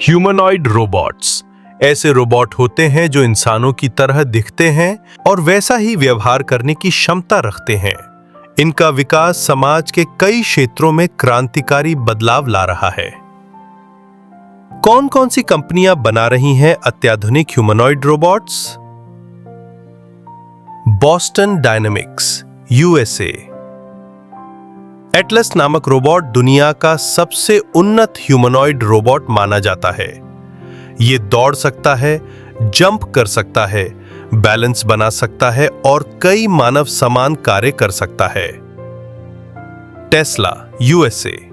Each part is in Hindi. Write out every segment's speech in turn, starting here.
ह्यूमनॉइड रोबोट्स ऐसे रोबोट होते हैं जो इंसानों की तरह दिखते हैं और वैसा ही व्यवहार करने की क्षमता रखते हैं। इनका विकास समाज के कई क्षेत्रों में क्रांतिकारी बदलाव ला रहा है। कौन कौन सी कंपनियां बना रही हैं अत्याधुनिक humanoid robots? Boston dynamics, USA. Atlas नामक रोबोट दुनिया का सबसे उन्नत ह्यूमनॉइड रोबोट माना जाता है। ये दौड़ सकता है, जंप कर सकता है, बैलेंस बना सकता है और कई मानव समान कार्य कर सकता है। Tesla, USA.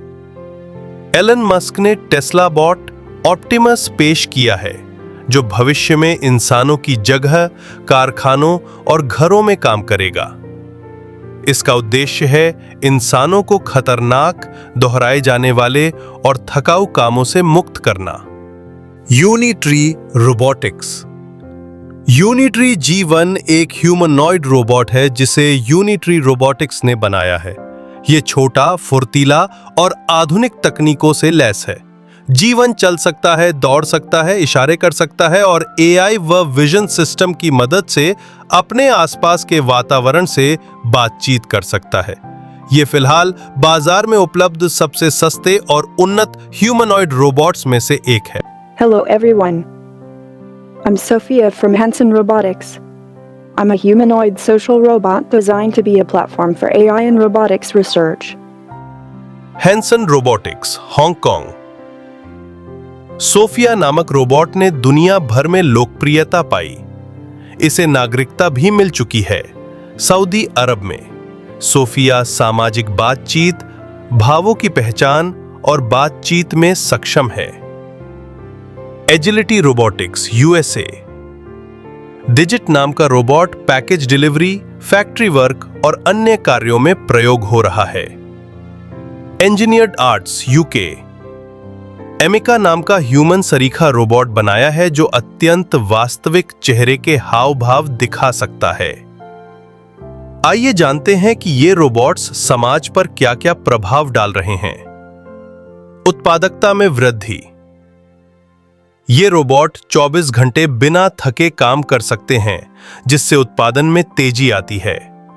एलन मस्क ने टेस्ला बॉट ऑप्टिमस पेश किया है, जो भविष्य में इंसानों की जगह कारखानों और घरों में काम करेगा। इसका उद्देश्य है इंसानों को खतरनाक, दोहराए जाने वाले और थकाऊ कामों से मुक्त करना। Unitary robotics. यूनिट्री G1 एक ह्यूमनॉइड रोबोट है जिसे यूनिट्री रोबोटिक्स ने बनाया है। यह छोटा, फुर्तीला और आधुनिक तकनीकों से लैस है। G1 चल सकता है, दौड़ सकता है, इशारे कर सकता है और AI व विजन सिस्टम की मदद से अपने आसपास के वातावरण से बातचीत कर सकता है। ये फिलहाल बाजार में उपलब्ध सबसे सस्ते और उन्नत ह्यूमनॉइड रोबोट्स में से एक है। Hello everyone. I'm Sophia from Hanson Robotics. I'm a humanoid social robot designed to be a platform for AI and robotics research. Hanson robotics, Hong Kong. Sophia नामक रोबोट ने दुनिया भर में लोकप्रियता पाई। इसे नागरिकता भी मिल चुकी है। सऊदी अरब में सोफिया सामाजिक बातचीत, भावों की पहचान और बातचीत में सक्षम है। Agility robotics, USA. डिजिट नाम का robot package delivery, factory work और अन्य कार्यों में प्रयोग हो रहा है। Engineered arts, UK. एमिका नाम का ह्यूमन सरीखा रोबोट बनाया है जो अत्यंत वास्तविक चेहरे के हाव भाव दिखा सकता है। आइए जानते हैं कि ये रोबोट्स समाज पर क्या-क्या प्रभाव डाल रहे हैं। उत्पादकता में वृद्धि। ये रोबोट 24 घंटे बिना थके काम कर सकते हैं, जिससे उत्पादन में तेजी आती है।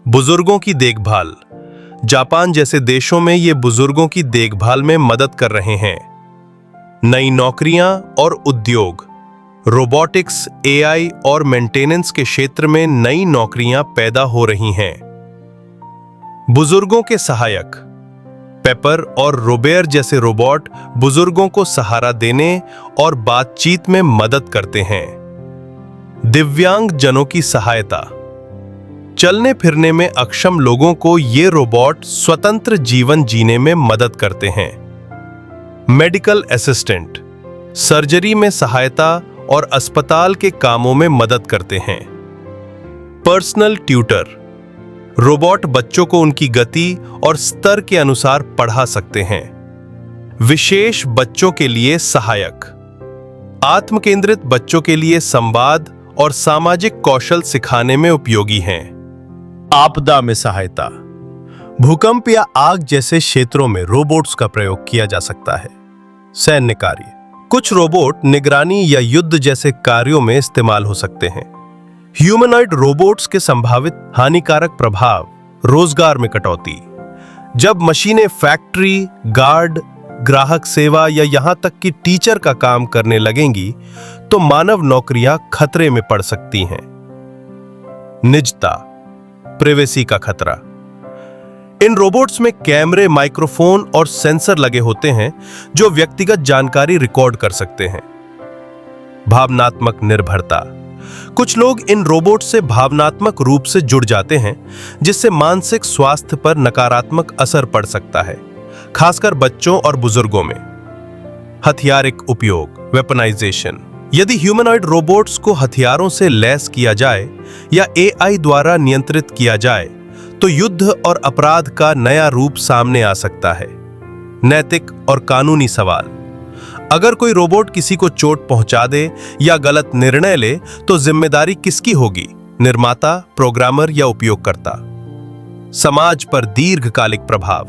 बुजुर्गों की देखभाल। जापान जैसे देशों में ये बुजुर्गों की देखभाल में मदद कर रहे हैं। नई नौकरियां और उद्योग। रोबोटिक्स, AI और मेंटेनेंस के क्षेत्र में नई नौकरियां पैदा हो रही हैं। बुजुर्गों के सहायक। पेपर और रोबेयर जैसे रोबोट बुजुर्गों को सहारा देने और बातचीत में मदद करते हैं। दिव्यांग जनों की सहायता। चलने फिरने में अक्षम लोगों को ये रोबोट स्वतंत्र जीवन जीने में मदद करते हैं। Medical assistant. सर्जरी में सहायता और अस्पताल के कामों में मदद करते हैं। Personal tutor. रोबोट बच्चों को उनकी गति और स्तर के अनुसार पढ़ा सकते हैं। विशेष बच्चों के लिए सहायक। आत्मकेंद्रित बच्चों के लिए संवाद और सामाजिक कौशल सिखाने में उपयोगी हैं। आपदा में सहायता। भूकंप या आग जैसे क्षेत्रों में रोबोट्स का प्रयोग किया जा सकता है। सैन्य कार्य। कुछ रोबोट निगरानी या युद्ध जैसे कार्यों में इस्तेमाल हो सकते हैं। ह्यूमनॉइड रोबोट्स के संभावित हानिकारक प्रभाव। रोजगार में कटौती। जब मशीनें फैक्ट्री, गार्ड, ग्राहक सेवा या यहां तक कि टीचर का काम करने लगेंगी, तो मानव नौकरियां खतरे में पड़ सकती हैं। निजता, प्राइवेसी का खतरा। इन रोबोट्स में कैमरे, माइक्रोफोन और सेंसर लगे होते हैं जो व्यक्तिगत जानकारी रिकॉर्ड कर सकते हैं। भावनात्मक निर्भरता। कुछ लोग इन रोबोट से भावनात्मक रूप से जुड़ जाते हैं, जिससे मानसिक स्वास्थ्य पर नकारात्मक असर पड़ सकता है, खासकर बच्चों और बुजुर्गों में। हथियारिक उपयोग, वेपनाइजेशन। यदि ह्यूमनॉइड रोबोट्स को हथियारों से लैस किया जाए या AI द्वारा नियंत्रित किया जाए, तो युद्ध और अपराध का नया रूप सामने आ सकता है। नैतिक और कानूनी सवाल। अगर कोई रोबोट किसी को चोट पहुंचा दे या गलत निर्णय ले, तो जिम्मेदारी किसकी होगी? निर्माता, प्रोग्रामर या उपयोगकर्ता? समाज पर दीर्घकालिक प्रभाव।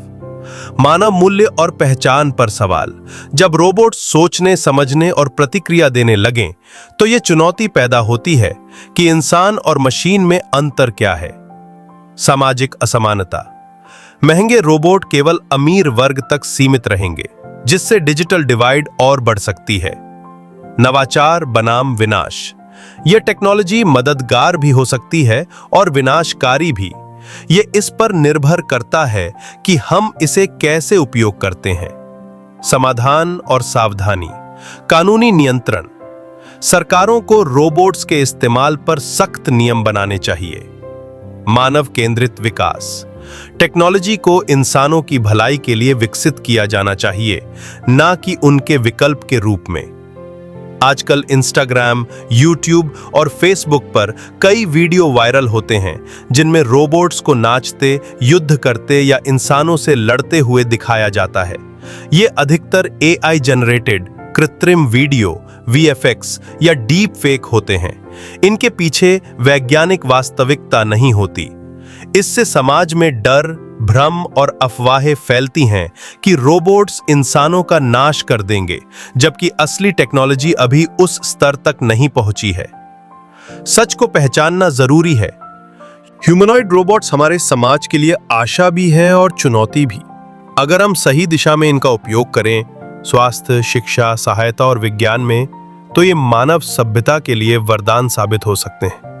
मानव मूल्य और पहचान पर सवाल। जब रोबोट सोचने, समझने और प्रतिक्रिया देने लगें, तो यह चुनौती पैदा होती है कि इंसान और मशीन में अंतर क्या है। सामाजिक असमानता। महंगे रोबोट केवल अमीर वर्ग तक सीमित रहेंगे, जिससे डिजिटल डिवाइड और बढ़ सकती है। नवाचार बनाम विनाश। यह टेक्नोलॉजी मददगार भी हो सकती है और विनाशकारी भी। यह इस पर निर्भर करता है कि हम इसे कैसे उपयोग करते हैं। समाधान और सावधानी। कानूनी नियंत्रण। सरकारों को रोबोट्स के इस्तेमाल पर सख्त नियम बनाने चाहिए। मानव केंद्रित विकास। टेक्नोलॉजी को इंसानों की भलाई के लिए विकसित किया जाना चाहिए, ना कि उनके विकल्प के रूप में। आजकल इंस्टाग्राम, यूट्यूब और फेसबुक पर कई वीडियो वायरल होते हैं जिनमें रोबोट्स को नाचते, युद्ध करते या इंसानों से लड़ते हुए दिखाया जाता है। ये अधिकतर AI जनरेटेड कृत्रिम वीडियो, VFX या डीप फेक होते हैं। इनके पीछे वैज्ञानिक वास्तविकता नहीं होती। इससे समाज में डर, भ्रम और अफवाहें फैलती हैं कि रोबोट्स इंसानों का नाश कर देंगे, जबकि असली टेक्नोलॉजी अभी उस स्तर तक नहीं पहुंची है। सच को पहचानना जरूरी है। ह्यूमनॉइड रोबोट्स हमारे समाज के लिए आशा भी है और चुनौती भी। अगर हम सही दिशा में इनका उपयोग करें, स्वास्थ्य, शिक्षा, सहायता और विज्ञान में, तो ये मानव सभ्यता के लिए वरदान साबित हो सकते हैं।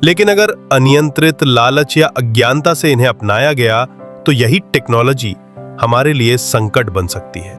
लेकिन अगर अनियंत्रित लालच या अज्ञानता से इन्हें अपनाया गया, तो यही टेक्नोलॉजी हमारे लिए संकट बन सकती है।